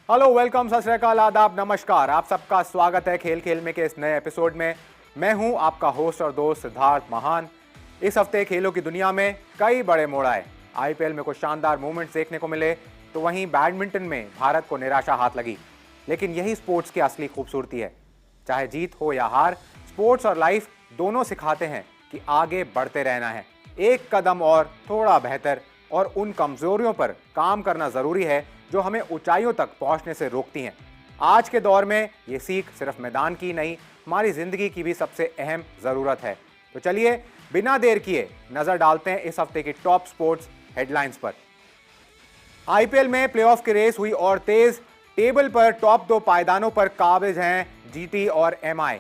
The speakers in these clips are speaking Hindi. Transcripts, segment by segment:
हेलो, वेलकम, सत श्री अकाल, आदाब, नमस्कार। आप सबका स्वागत है खेल खेल में के इस नए एपिसोड में। मैं हूं आपका होस्ट और दोस्त सिद्धार्थ महान। इस हफ्ते खेलों की दुनिया में कई बड़े मोड़ आए। आईपीएल में कुछ शानदार मूवमेंट्स देखने को मिले, तो वहीं बैडमिंटन में भारत को निराशा हाथ लगी। लेकिन यही स्पोर्ट्स की असली खूबसूरती है। चाहे जीत हो या हार, स्पोर्ट्स और लाइफ दोनों सिखाते हैं कि आगे बढ़ते रहना है, एक कदम और थोड़ा बेहतर, और उन कमजोरियों पर काम करना जरूरी है जो हमें ऊंचाइयों तक पहुंचने से रोकती हैं। आज के दौर में ये सीख सिर्फ मैदान की नहीं, हमारी जिंदगी की भी सबसे अहम जरूरत है। तो चलिए बिना देर किए नजर डालते हैं इस हफ्ते की टॉप स्पोर्ट्स हेडलाइंस पर। आईपीएल में प्लेऑफ की रेस हुई और तेज। टेबल पर टॉप दो पायदानों पर काबिज हैं जीटी और एमआई।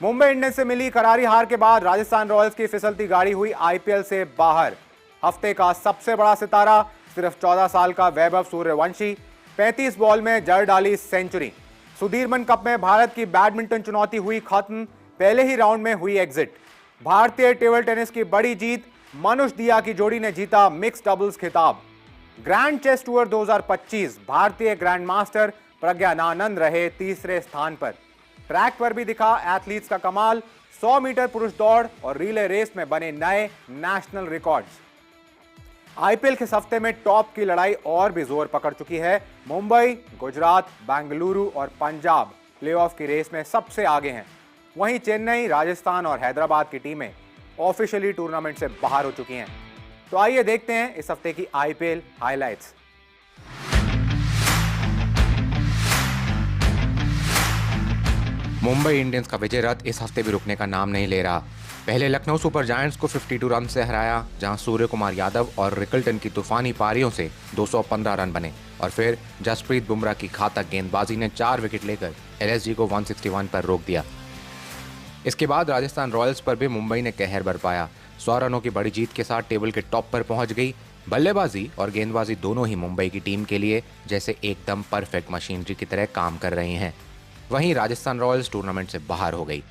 मुंबई इंडियंस से मिली करारी हार के बाद राजस्थान रॉयल्स की फिसलती गाड़ी हुई आईपीएल से बाहर। हफ्ते का सबसे बड़ा सितारा सिर्फ 14 साल का वैभव सूर्यवंशी, 35 बॉल में जड़ डाली सेंचुरी। सुधीरमन कप में भारत की बैडमिंटन चुनौती हुई खत्म, पहले ही राउंड में हुई एग्जिट। भारतीय टेबल टेनिस की बड़ी जीत, मनुष दिया की जोड़ी ने जीता मिक्स डबल्स खिताब। ग्रैंड चेस टूर 2025, भारतीय ग्रैंड मास्टर प्रज्ञानानंद रहे तीसरे स्थान पर। ट्रैक पर भी दिखा एथलीट्स का कमाल, 100 मीटर पुरुष दौड़ और रिले रेस में बने नए नेशनल रिकॉर्ड्स। आईपीएल के हफ्ते में टॉप की लड़ाई और भी जोर पकड़ चुकी है। मुंबई, गुजरात, बेंगलुरु और पंजाब प्लेऑफ की रेस में सबसे आगे हैं। वहीं चेन्नई, राजस्थान और हैदराबाद की टीमें ऑफिशियली टूर्नामेंट से बाहर हो चुकी हैं। तो आइए देखते हैं इस हफ्ते की आईपीएल हाइलाइट्स। मुंबई इंडियंस का विजय रथ इस हफ्ते भी रुकने का नाम नहीं ले रहा। पहले लखनऊ सुपर जायंट्स को 52 रन से हराया, जहां सूर्य कुमार यादव और रिकल्टन की तूफानी पारियों से 215 रन बने, और फिर जसप्रीत बुमराह की घातक गेंदबाजी ने 4 विकेट लेकर एलएसजी को 161 पर रोक दिया। इसके बाद राजस्थान रॉयल्स पर भी मुंबई ने कहर बरपाया। 100 रनों की बड़ी जीत के साथ टेबल के टॉप पर पहुंच गई। बल्लेबाजी और गेंदबाजी दोनों ही मुंबई की टीम के लिए जैसे एकदम परफेक्ट मशीनरी की तरह काम कर रही हैं। वहीं राजस्थान रॉयल्स टूर्नामेंट से बाहर हो गई।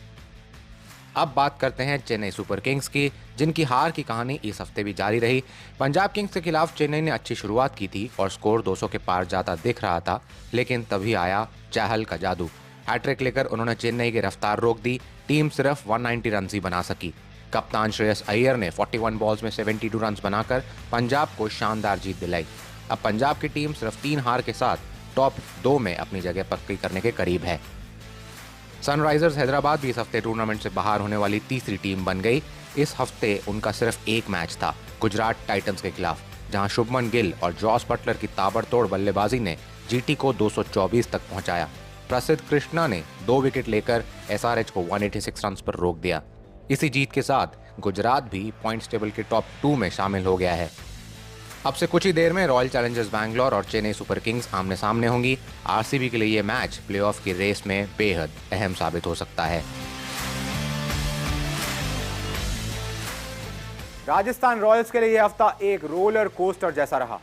अब बात करते हैं चेन्नई सुपर किंग्स की, जिनकी हार की कहानी इस हफ्ते भी जारी रही। पंजाब किंग्स के खिलाफ चेन्नई ने अच्छी शुरुआत की थी और स्कोर 200 के पार जाता दिख रहा था, लेकिन तभी आया चहल का जादू। हैट्रिक लेकर उन्होंने चेन्नई की रफ्तार रोक दी। टीम सिर्फ 190 रन ही बना सकी। कप्तान श्रेयस अय्यर ने 41 बॉल्स में 72 रन बनाकर पंजाब को शानदार जीत दिलाई। अब पंजाब की टीम सिर्फ 3 हार के साथ टॉप 2 में अपनी जगह पक्की करने के करीब है। सनराइजर्स हैदराबाद भी इस हफ्ते टूर्नामेंट से बाहर होने वाली तीसरी टीम बन गई। इस हफ्ते उनका सिर्फ एक मैच था, गुजरात टाइटंस के खिलाफ, जहां शुभमन गिल और जॉस बटलर की ताबड़तोड़ बल्लेबाजी ने जीटी को 224 तक पहुंचाया। प्रसिद्ध कृष्णा ने 2 विकेट लेकर एसआरएच को 186 रन पर रोक दिया। इसी जीत के साथ गुजरात भी पॉइंट्स टेबल के टॉप 2 में शामिल हो गया है। अब से कुछ ही देर में रॉयल चैलेंजर्स बैंगलोर और चेन्नई सुपर किंग्स आमने सामने होंगी। आरसीबी के लिए यह मैच प्लेऑफ की रेस में बेहद अहम साबित हो सकता है। राजस्थान रॉयल्स के लिए यह हफ्ता एक रोलर कोस्टर जैसा रहा।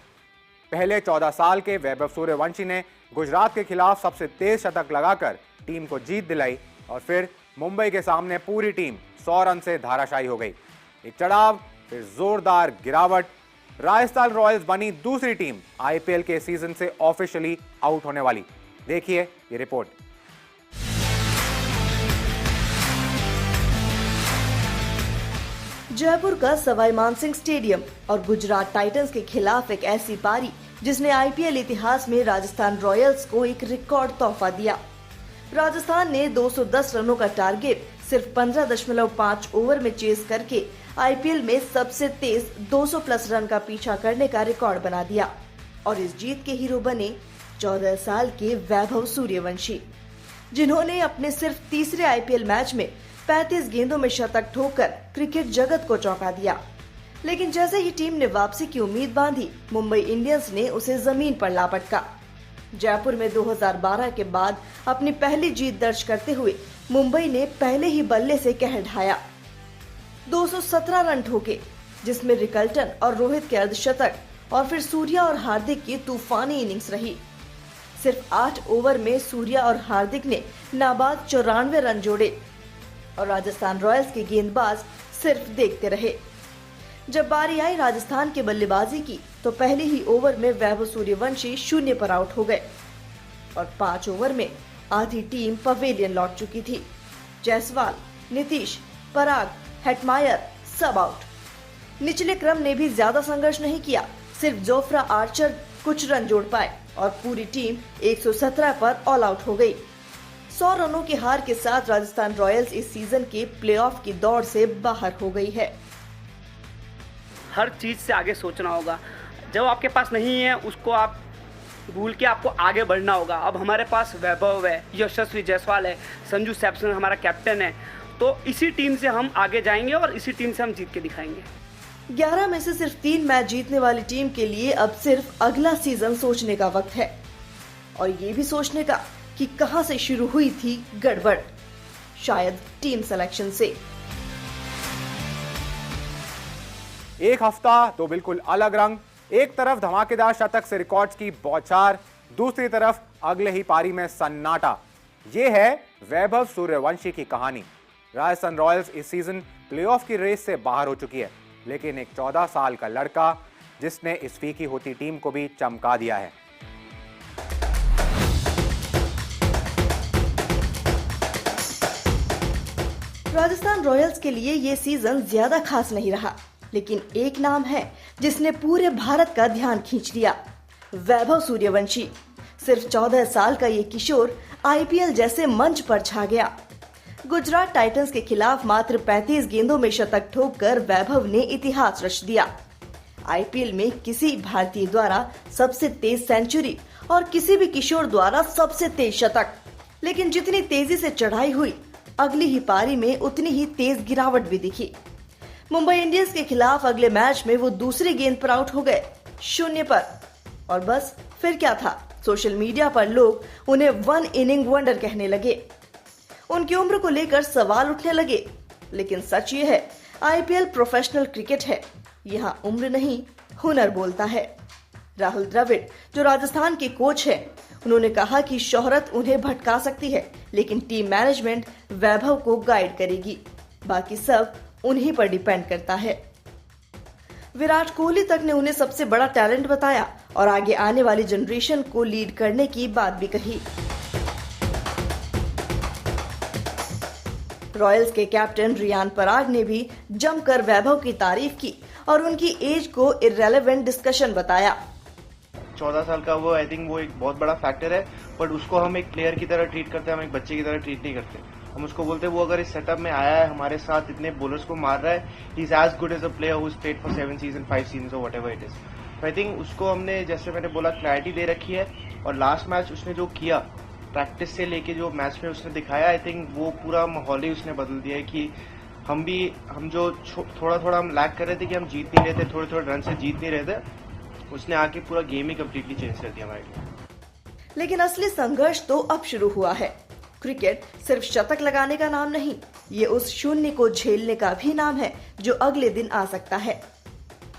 पहले 14 साल के वैभव सूर्यवंशी ने गुजरात के खिलाफ सबसे तेज शतक लगाकर टीम को जीत दिलाई, और फिर मुंबई के सामने पूरी टीम 100 रन से धाराशायी हो गई। एक चढ़ाव, फिर जोरदार गिरावट। राजस्थान रॉयल्स बनी दूसरी टीम आईपीएल के सीजन से ऑफिशियली आउट होने वाली। देखिए ये रिपोर्ट। जयपुर का सवाई मानसिंह स्टेडियम और गुजरात टाइटंस के खिलाफ एक ऐसी पारी जिसने आईपीएल इतिहास में राजस्थान रॉयल्स को एक रिकॉर्ड तोहफा दिया। राजस्थान ने 210 रनों का टारगेट सिर्फ 15.5 ओवर में चेस करके आईपीएल में सबसे तेज 200 प्लस रन का पीछा करने का रिकॉर्ड बना दिया, और इस जीत के हीरो बने 14 साल के वैभव सूर्यवंशी, जिन्होंने अपने सिर्फ तीसरे आईपीएल मैच में 35 गेंदों में शतक ठोककर क्रिकेट जगत को चौंका दिया। लेकिन जैसे ही टीम ने वापसी की उम्मीद बांधी, मुंबई इंडियंस ने उसे जमीन पर ला पटका। जयपुर में 2012 के बाद अपनी पहली जीत दर्ज करते हुए मुंबई ने पहले ही बल्ले से कहर ढाया। 217 रन ठोके, जिसमें रिकल्टन और रोहित के अर्धशतक और फिर सूर्या और हार्दिक की तूफानी इनिंग्स रही। सिर्फ 8 ओवर में सूर्या और हार्दिक ने नाबाद 94 रन जोड़े और राजस्थान रॉयल्स के गेंदबाज सिर्फ देखते रहे। जब बारी आई राजस्थान के बल्लेबाजी की तो पहले ही ओवर में वैभव सूर्यवंशी 0 पर आउट हो गए और 5 ओवर में आधी टीम पवेलियन लौट चुकी थी। जायसवाल, नीतीश, पराग, हेटमायर सब आउट। निचले क्रम ने भी ज्यादा संघर्ष नहीं किया, सिर्फ जोफ्रा आर्चर कुछ रन जोड़ पाए और पूरी टीम 117 पर ऑल आउट हो गई। 100 रनों की हार के साथ राजस्थान रॉयल्स इस सीजन के प्लेऑफ की दौड़ से बाहर हो गई है। हर चीज़ से आगे सोचना होगा, जब आपके पास नहीं है उसको आप भूल के आपको आगे बढ़ना होगा। अब हमारे पास वैभव है, यशस्वी जायसवाल है, संजू सैमसन हमारा कैप्टन है, तो इसी टीम से हम आगे जाएंगे और इसी टीम से हम जीत के दिखाएंगे। 11 में से सिर्फ 3 मैच जीतने वाली टीम के लिए अब सिर्फ अगला सीजन सोचने का वक्त है और ये भी सोचने का कि कहां से शुरू हुई थी गड़बड़, शायद टीम सिलेक्शन से। एक हफ्ता तो बिल्कुल अलग रंग, एक तरफ धमाकेदार शतक से रिकॉर्ड्स की बौछार, दूसरी तरफ अगले ही पारी में सन्नाटा। ये है वैभव सूर्यवंशी की कहानी। राजस्थान रॉयल्स इस सीजन प्लेऑफ की रेस से बाहर हो चुकी है, लेकिन एक 14 साल का लड़का जिसने इस फीकी होती टीम को भी चमका दिया है। राजस्थान रॉयल्स के लिए ये सीजन ज्यादा खास नहीं रहा, लेकिन एक नाम है जिसने पूरे भारत का ध्यान खींच लिया, वैभव सूर्यवंशी। सिर्फ 14 साल का ये किशोर आईपीएल जैसे मंच पर छा गया। गुजरात टाइटंस के खिलाफ मात्र 35 गेंदों में शतक ठोककर वैभव ने इतिहास रच दिया। आईपीएल में किसी भारतीय द्वारा सबसे तेज सेंचुरी और किसी भी किशोर द्वारा सबसे तेज शतक। लेकिन जितनी तेजी से चढ़ाई हुई, अगली ही पारी में उतनी ही तेज गिरावट भी दिखी। मुंबई इंडियंस के खिलाफ अगले मैच में वो दूसरी गेंद पर आउट हो गए, 0 पर। और बस फिर क्या था, सोशल मीडिया पर लोग उन्हें 1 इनिंग वंडर कहने लगे। उनकी उम्र को लेकर सवाल उठने लगे, लेकिन सच ये है, आईपीएल प्रोफेशनल क्रिकेट है, यहाँ उम्र नहीं हुनर बोलता है। राहुल द्रविड़, जो राजस्थान के कोच हैं, उन्होंने कहा कि शोहरत उन्हें भटका सकती है, लेकिन टीम मैनेजमेंट वैभव को गाइड करेगी, बाकी सब उन्हीं पर डिपेंड करता है। विराट कोहली तक ने उन्हें सबसे बड़ा टैलेंट बताया और आगे आने वाली जनरेशन को लीड करने की बात भी कही। रॉयल्स के कैप्टन रियान पराग ने भी जमकर वैभव की तारीफ की और उनकी एज को इररेलेवेंट डिस्कशन बताया। 14 साल का वो, आई थिंक वो एक बहुत बड़ा फैक्टर है, बट उसको हम एक प्लेयर की तरह ट्रीट करते हैं, हम एक बच्चे की तरह ट्रीट नहीं करते। हम उसको बोलते हैं वो अगर इस सेटअप में आया है, हमारे साथ इतने बॉलर्स को मार रहा है, he is as good as a player who is played for 7 season 5 season और whatever it is. I think उसको हमने, जैसे मैंने बोला, क्लैरिटी दे रखी है और लास्ट मैच उसने जो किया, प्रैक्टिस से लेके जो मैच में उसने दिखाया, आई थिंक वो पूरा माहौल ही उसने बदल दिया है कि हम जो थोड़ा हम लैक कर रहे थे कि हम जीत नहीं रहे थे, थोड़े रन से जीत नहीं रहे थे, उसने आके पूरा गेम ही कंप्लीटली चेंज कर दिया हमारे लिए। लेकिन असली संघर्ष तो अब शुरू हुआ है। क्रिकेट सिर्फ शतक लगाने का नाम नहीं, ये उस शून्य को झेलने का भी नाम है जो अगले दिन आ सकता है।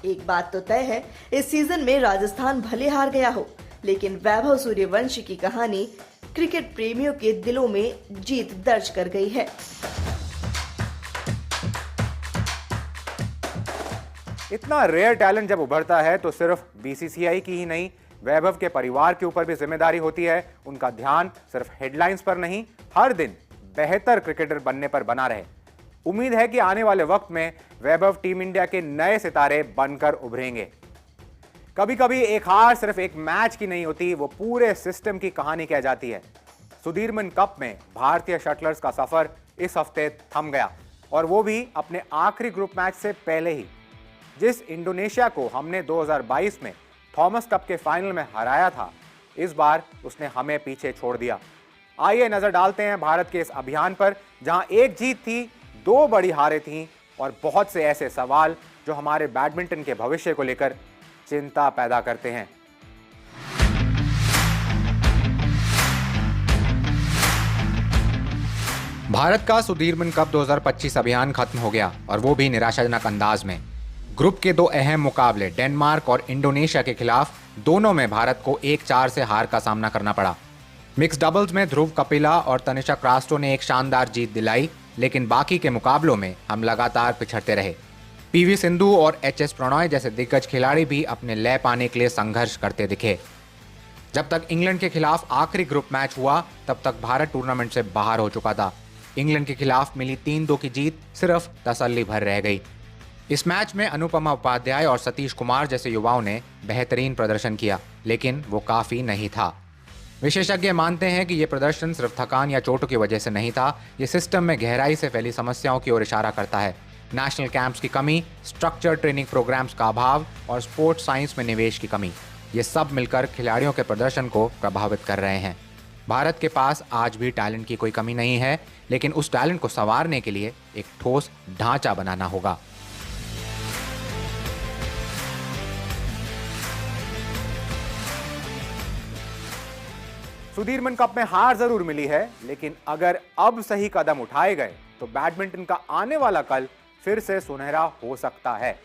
एक बात तो तय है, इस सीजन में राजस्थान भले हार गया हो, लेकिन वैभव सूर्यवंशी की कहानी क्रिकेट प्रेमियों के दिलों में जीत दर्ज कर गई है। इतना रेयर टैलेंट जब उभरता है तो सिर्फ बीसीसीआई की ही नहीं, वैभव के परिवार के ऊपर भी जिम्मेदारी होती है। उनका ध्यान सिर्फ हेडलाइंस पर नहीं, हर दिन बेहतर क्रिकेटर बनने पर बना रहे। उम्मीद है कि आने वाले वक्त में वैभव टीम इंडिया के नए सितारे बनकर उभरेंगे। कभी कभी एक हार सिर्फ एक मैच की नहीं होती, वो पूरे सिस्टम की कहानी कह जाती है। सुधीरमन कप में भारतीय शटलर्स का सफर इस हफ्ते थम गया, और वो भी अपने आखिरी ग्रुप मैच से पहले ही। जिस इंडोनेशिया को हमने 2022 में थॉमस कप के फाइनल में हराया था, इस बार उसने हमें पीछे छोड़ दिया। आइए नजर डालते हैं भारत के इस अभियान पर, जहां एक जीत थी, 2 बड़ी हारें थीं और बहुत से ऐसे सवाल जो हमारे बैडमिंटन के भविष्य को लेकर चिंता पैदा करते हैं। भारत का सुधीरमन कप 2025 अभियान खत्म हो गया, और वो भी निराशाजनक अंदाज में। ग्रुप के 2 अहम मुकाबले डेनमार्क और इंडोनेशिया के खिलाफ, दोनों में भारत को 1-4 से हार का सामना करना पड़ा। मिक्स डबल्स में ध्रुव कपिला और तनिषा क्रास्टो ने एक शानदार जीत दिलाई, लेकिन बाकी के मुकाबलों में हम लगातार पिछड़ते रहे। पीवी सिंधु और एचएस प्रणॉय जैसे दिग्गज खिलाड़ी भी अपने लय पाने के लिए संघर्ष करते दिखे। जब तक इंग्लैंड के खिलाफ आखिरी ग्रुप मैच हुआ तब तक भारत टूर्नामेंट से बाहर हो चुका था। इंग्लैंड के खिलाफ मिली 3-2 की जीत सिर्फ तसल्ली भर रह गई। इस मैच में अनुपमा उपाध्याय और सतीश कुमार जैसे युवाओं ने बेहतरीन प्रदर्शन किया, लेकिन वो काफी नहीं था। विशेषज्ञ मानते हैं कि ये प्रदर्शन सिर्फ थकान या चोटों की वजह से नहीं था, ये सिस्टम में गहराई से फैली समस्याओं की ओर इशारा करता है। नेशनल कैंप्स की कमी, स्ट्रक्चर ट्रेनिंग प्रोग्राम्स का अभाव और स्पोर्ट्स साइंस में निवेश की कमी, ये सब मिलकर खिलाड़ियों के प्रदर्शन को प्रभावित कर रहे हैं। भारत के पास आज भी टैलेंट की कोई कमी नहीं है, लेकिन उस टैलेंट को संवारने के लिए एक ठोस ढांचा बनाना होगा। सुधीरमन कप में हार जरूर मिली है, लेकिन अगर अब सही कदम उठाए गए तो बैडमिंटन का आने वाला कल फिर से सुनहरा हो सकता है।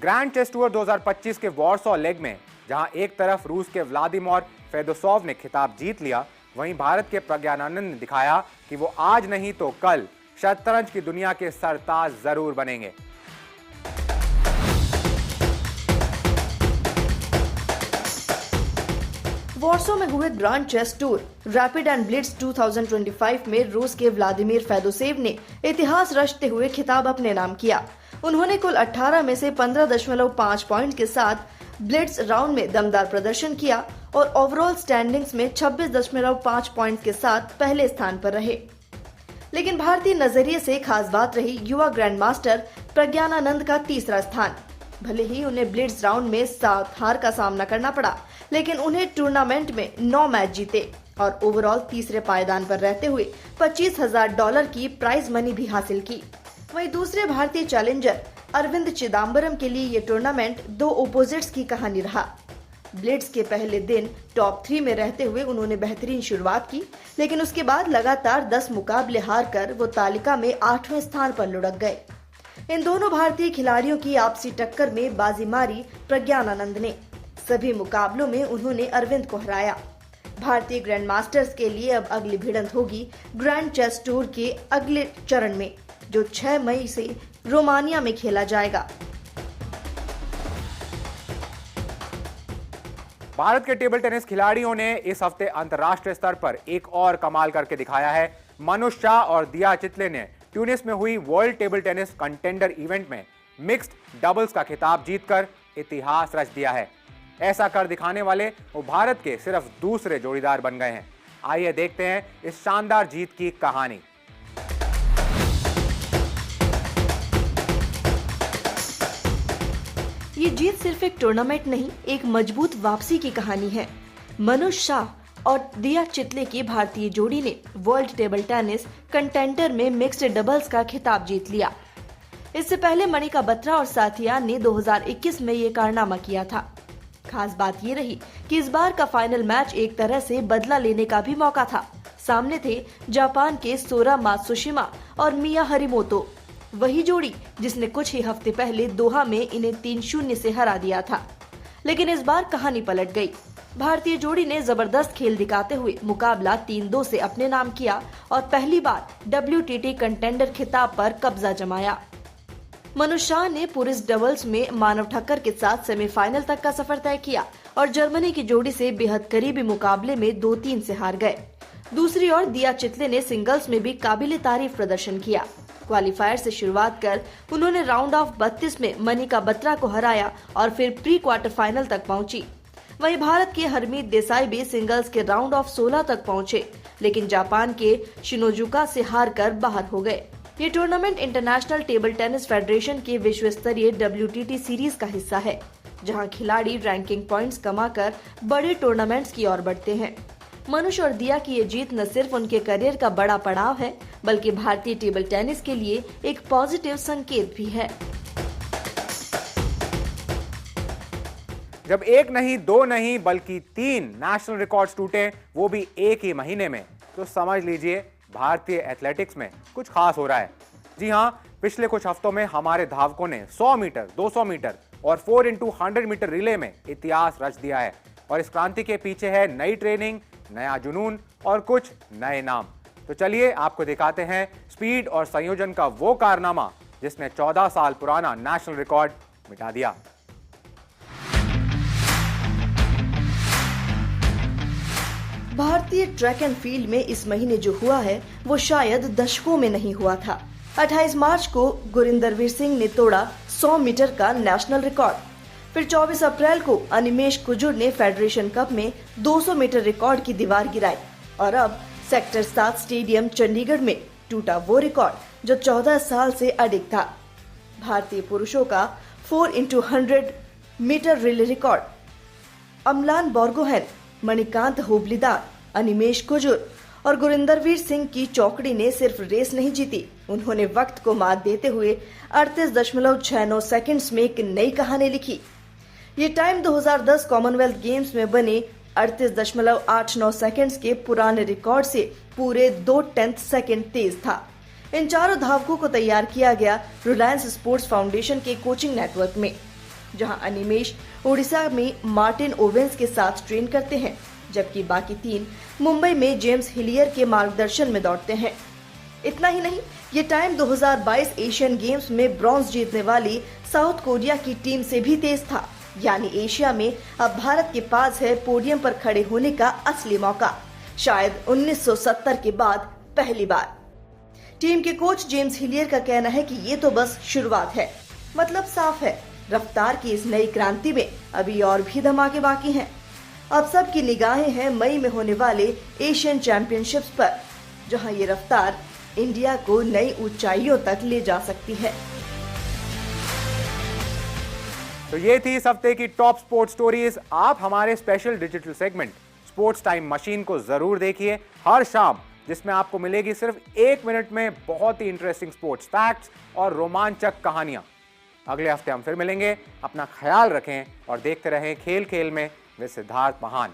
ग्रैंड चेस टूर 2025 के वॉर्सॉ लेग में जहां एक तरफ रूस के व्लादिमीर फेदोसोव ने खिताब जीत लिया, वहीं भारत के प्रज्ञानानंद ने दिखाया कि वो आज नहीं तो कल शतरंज की दुनिया के सरताज जरूर बनेंगे। वॉर्सो में हुए Grand Chess Tour Rapid and Blitz 2025 में रूस के व्लादिमीर फेदोसेव ने इतिहास रचते हुए खिताब अपने नाम किया। उन्होंने कुल 18 में से 15.5 पॉइंट के साथ ब्लिट्ज राउंड में दमदार प्रदर्शन किया और ओवरऑल स्टैंडिंग्स में 26.5 पॉइंट के साथ पहले स्थान पर रहे। लेकिन भारतीय नजरिए से खास बात रही युवा ग्रैंड मास्टर प्रज्ञानानंद का तीसरा स्थान। भले ही उन्हें ब्लिट्ज राउंड में 7 हार का सामना करना पड़ा, लेकिन उन्हें टूर्नामेंट में 9 मैच जीते और ओवरऑल तीसरे पायदान पर रहते हुए $25,000 की प्राइज मनी भी हासिल की। वहीं दूसरे भारतीय चैलेंजर अरविंद चिदम्बरम के लिए ये टूर्नामेंट 2 ओपोजिट्स की कहानी रहा। ब्लिट्ज के पहले दिन टॉप 3 में रहते हुए उन्होंने बेहतरीन शुरुआत की, लेकिन उसके बाद लगातार 10 मुकाबले हारकर वो तालिका में 8वें स्थान पर लुढ़क गए। इन दोनों भारतीय खिलाड़ियों की आपसी टक्कर में बाजी मारी प्रज्ञानानंद ने। सभी मुकाबलों में उन्होंने अरविंद को हराया। भारतीय ग्रैंड मास्टर्स के लिए अब अगली भिड़ंत होगी ग्रैंड चेस टूर के अगले चरण में, जो 6 मई से रोमानिया में खेला जाएगा। भारत के टेबल टेनिस खिलाड़ियों ने इस हफ्ते अंतर्राष्ट्रीय स्तर पर एक और कमाल करके दिखाया है। मनुष शाह और दिया चितले ने ट्यूनिस में हुई world table tennis contender event में मिक्स्ड डबल्स का खिताब जीतकर इतिहास रच दिया है। ऐसा कर दिखाने वाले वो भारत के सिर्फ दूसरे जोड़ीदार बन गए हैं। आइए देखते हैं इस शानदार जीत की कहानी। ये जीत सिर्फ एक टूर्नामेंट नहीं, एक मजबूत वापसी की कहानी है। मनुष शाह और दिया चितले की भारतीय जोड़ी ने वर्ल्ड टेबल टेनिस कंटेंडर में मिक्स्ड डबल्स का खिताब जीत लिया। इससे पहले मणिका बत्रा और साथिया ने 2021 में ये कारनामा किया था। खास बात ये रही कि इस बार का फाइनल मैच एक तरह से बदला लेने का भी मौका था। सामने थे जापान के सोरा मात्सुशिमा और मिया हरिमोतो, वही जोड़ी जिसने कुछ ही हफ्ते पहले दोहा में इन्हें 3-0 से हरा दिया था। लेकिन इस बार कहानी पलट गई। भारतीय जोड़ी ने जबरदस्त खेल दिखाते हुए मुकाबला 3-2 से अपने नाम किया और पहली बार WTT कंटेंडर खिताब पर कब्जा जमाया। मनुष शाह ने पुरुष डबल्स में मानव ठक्कर के साथ सेमीफाइनल तक का सफर तय किया और जर्मनी की जोड़ी से बेहद करीबी मुकाबले में 2-3 से हार गए। दूसरी ओर दिया चितले ने सिंगल्स में भी काबिले तारीफ प्रदर्शन किया। क्वालिफायर से शुरुआत कर उन्होंने राउंड ऑफ 32 में मणिका बत्रा को हराया और फिर प्री क्वार्टर फाइनल तक पहुंची। वहीं भारत के हरमीत देसाई भी सिंगल्स के राउंड ऑफ 16 तक पहुंचे, लेकिन जापान के शिनोजुका से हार कर बाहर हो गए। ये tournament international table tennis federation के विश्व स्तरीय WTT सीरीज का हिस्सा है, जहां खिलाड़ी रैंकिंग पॉइंट्स कमाकर बड़े टूर्नामेंट्स की ओर बढ़ते हैं। मनुष और दिया की ये जीत न सिर्फ उनके करियर का बड़ा पड़ाव है, बल्कि भारतीय टेबल टेनिस के लिए एक पॉजिटिव संकेत भी है। जब एक नहीं, 2 नहीं, बल्कि 3 नेशनल रिकॉर्ड्स टूटे, वो भी एक ही महीने में, तो समझ लीजिए भारतीय एथलेटिक्स में कुछ खास हो रहा है। जी हां, पिछले कुछ हफ्तों में हमारे धावकों ने 100 मीटर, 200 मीटर और 4x100 मीटर रिले में इतिहास रच दिया है। और इस क्रांति के पीछे है नई ट्रेनिंग, नया जुनून और कुछ नए नाम। तो चलिए आपको दिखाते हैं स्पीड और संयोजन का वो कारनामा जिसने 14 साल पुराना नेशनल रिकॉर्ड मिटा दिया। भारतीय ट्रैक एंड फील्ड में इस महीने जो हुआ है वो शायद दशकों में नहीं हुआ था। 28 मार्च को गुरिंदरवीर सिंह ने तोड़ा 100 मीटर का नेशनल रिकॉर्ड। फिर 24 अप्रैल को अनिमेश कुजूर ने फेडरेशन कप में 200 मीटर रिकॉर्ड की दीवार गिराई। और अब सेक्टर 7 स्टेडियम चंडीगढ़ में टूटा वो रिकॉर्ड जो 14 साल से अडिग था। भारतीय पुरुषों का 4x100 metre relay record Amlan Borgohain, Manikanta Hoblidar, Animesh Kujur और गुरिंदरवीर सिंह की चौकड़ी ने सिर्फ रेस नहीं जीती, उन्होंने वक्त को मात देते हुए 38.69 सेकंड्स में एक नई कहानी लिखी। ये टाइम 2010 कॉमनवेल्थ गेम्स में बने 38.89 सेकंड्स के पुराने रिकॉर्ड से पूरे 2/10 सेकंड तेज था। इन चारों धावकों को तैयार किया गया रिलायंस स्पोर्ट्स फाउंडेशन के कोचिंग नेटवर्क में, जहां अनिमेश ओडिशा में मार्टिन ओवेंस के साथ ट्रेन करते हैं, जबकि बाकी 3 मुंबई में जेम्स हिलियर के मार्गदर्शन में दौड़ते हैं। इतना ही नहीं, ये टाइम 2022 एशियन गेम्स में ब्रॉन्ज जीतने वाली साउथ कोरिया की टीम से भी तेज था। यानी एशिया में अब भारत के पास है पोडियम पर खड़े होने का असली मौका, शायद 1970 के बाद पहली बार। टीम के कोच जेम्स हिलियर का कहना है कि ये तो बस शुरुआत है। मतलब साफ है, रफ्तार की इस नई क्रांति में अभी और भी धमाके बाकी हैं। अब सबकी निगाहें हैं मई में होने वाले एशियन चैंपियनशिप्स पर, जहां ये रफ्तार इंडिया को नई ऊंचाइयों तक ले जा सकती है। तो ये थी इस हफ्ते की टॉप स्पोर्ट्स स्टोरीज। आप हमारे special digital segment sports time machine को जरूर देखिए हर शाम, जिसमें आपको मिलेगी सिर्फ 1 मिनट में बहुत ही इंटरेस्टिंग स्पोर्ट्स फैक्ट्स और रोमांचक कहानियां। अगले हफ्ते हम फिर मिलेंगे। अपना ख्याल रखें और देखते रहें खेल खेल में विद सिद्धार्थ महान।